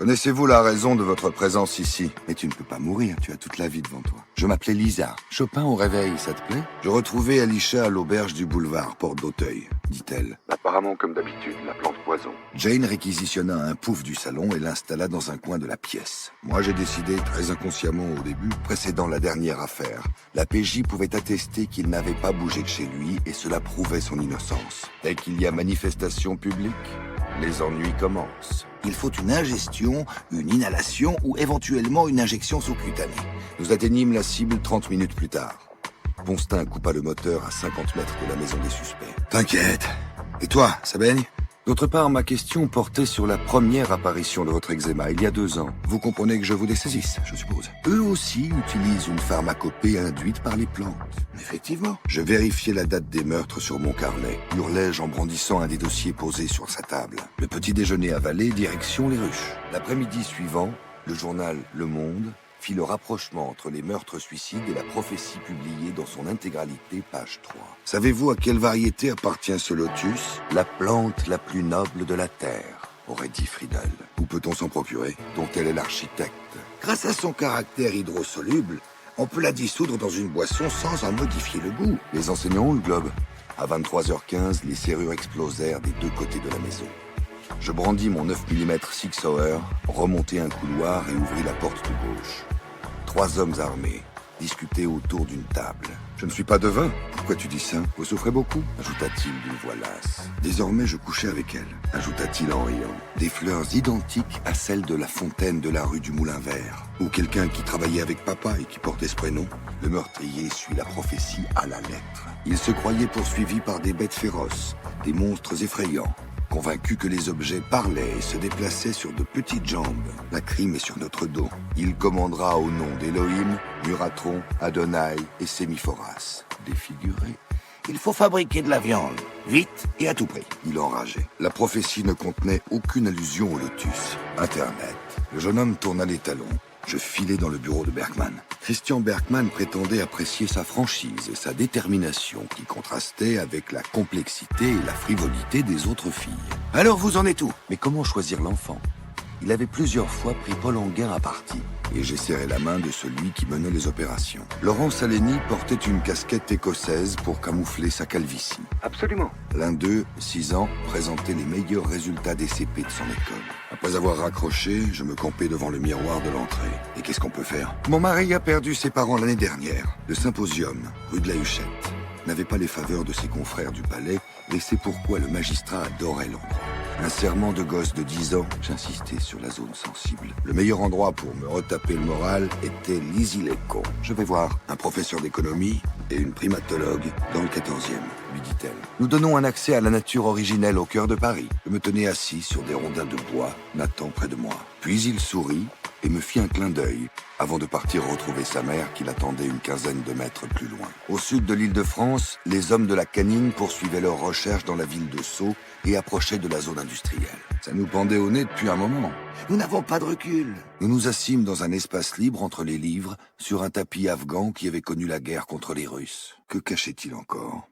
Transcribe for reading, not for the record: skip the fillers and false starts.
Connaissez-vous la raison de votre présence ici? Mais tu ne peux pas mourir, tu as toute la vie devant toi. Je m'appelais Lisa. Chopin au réveil, ça te plaît? Je retrouvais Alicia à l'auberge du boulevard, porte d'Auteuil, dit-elle. Apparemment, comme d'habitude, la plante poison. Jane réquisitionna un pouf du salon et l'installa dans un coin de la pièce. Moi, j'ai décidé, très inconsciemment au début, précédant la dernière affaire. La PJ pouvait attester qu'il n'avait pas bougé de chez lui et cela prouvait son innocence. Dès qu'il y a manifestation publique, les ennuis commencent. Il faut une ingestion, une inhalation ou éventuellement une injection sous-cutanée. Nous atteignîmes la cible 30 minutes plus tard. Ponstin coupa le moteur à 50 mètres de la maison des suspects. T'inquiète. Et toi, ça baigne? D'autre part, ma question portait sur la première apparition de votre eczéma, il y a 2 ans. Vous comprenez que je vous dessaisisse, je suppose. Eux aussi utilisent une pharmacopée induite par les plantes. Effectivement. Je vérifiais la date des meurtres sur mon carnet, hurlai-je en brandissant un des dossiers posés sur sa table. Le petit déjeuner avalé, direction les ruches. L'après-midi suivant, le journal Le Monde fit le rapprochement entre les meurtres-suicides et la prophétie publiée dans son intégralité, page 3. Savez-vous à quelle variété appartient ce lotus? La plante la plus noble de la terre, aurait dit Friedel. Où peut-on s'en procurer? Dont elle est l'architecte. Grâce à son caractère hydrosoluble, on peut la dissoudre dans une boisson sans en modifier le goût. Les enseignants ont le globe. À 23h15, les serrures explosèrent des 2 côtés de la maison. Je brandis mon 9 mm Six Hour, remontai un couloir et ouvris la porte de gauche. 3 hommes armés discutaient autour d'une table. Je ne suis pas devin. Pourquoi tu dis ça? Vous souffrez beaucoup? Ajouta-t-il d'une voix lasse. Désormais, je couchais avec elle, ajouta-t-il en riant. Des fleurs identiques à celles de la fontaine de la rue du Moulin Vert. Ou quelqu'un qui travaillait avec papa et qui portait ce prénom. Le meurtrier suit la prophétie à la lettre. Il se croyait poursuivi par des bêtes féroces, des monstres effrayants. Convaincu que les objets parlaient et se déplaçaient sur de petites jambes. La crime est sur notre dos. Il commandera au nom d'Élohim, Muratron, Adonai et Sémiphoras. Défiguré. Il faut fabriquer de la viande, vite et à tout prix. Il enrageait. La prophétie ne contenait aucune allusion au lotus. Internet. Le jeune homme tourna les talons. Je filai dans le bureau de Berkman. Christian Berkman prétendait apprécier sa franchise et sa détermination qui contrastaient avec la complexité et la frivolité des autres filles. Alors vous en êtes où? Mais comment choisir l'enfant? Il avait plusieurs fois pris Paul Anguin à partie et j'ai serré la main de celui qui menait les opérations. Laurent Salegny portait une casquette écossaise pour camoufler sa calvitie. Absolument. L'un d'eux, 6 ans, présentait les meilleurs résultats des CP de son école. Après avoir raccroché, je me campais devant le miroir de l'entrée. Et qu'est-ce qu'on peut faire? Mon mari a perdu ses parents l'année dernière. Le symposium, rue de la Huchette, n'avait pas les faveurs de ses confrères du palais, et c'est pourquoi le magistrat adorait l'endroit. Un serment de gosse de 10 ans, j'insistais sur la zone sensible. Le meilleur endroit pour me retaper le moral était Lizy-les-Caux. Je vais voir un professeur d'économie et une primatologue dans le 14e, lui dit-elle. Nous donnons un accès à la nature originelle au cœur de Paris. Je me tenais assis sur des rondins de bois, Nathan près de moi. Puis il sourit et me fit un clin d'œil avant de partir retrouver sa mère qui l'attendait une quinzaine de mètres plus loin. Au sud de l'Île-de-France, les hommes de la canine poursuivaient leurs recherches dans la ville de Sceaux et approchaient de la zone industrielle. Ça nous pendait au nez depuis un moment. Nous n'avons pas de recul. Nous nous assîmes dans un espace libre entre les livres, sur un tapis afghan qui avait connu la guerre contre les Russes. Que cachait-il encore?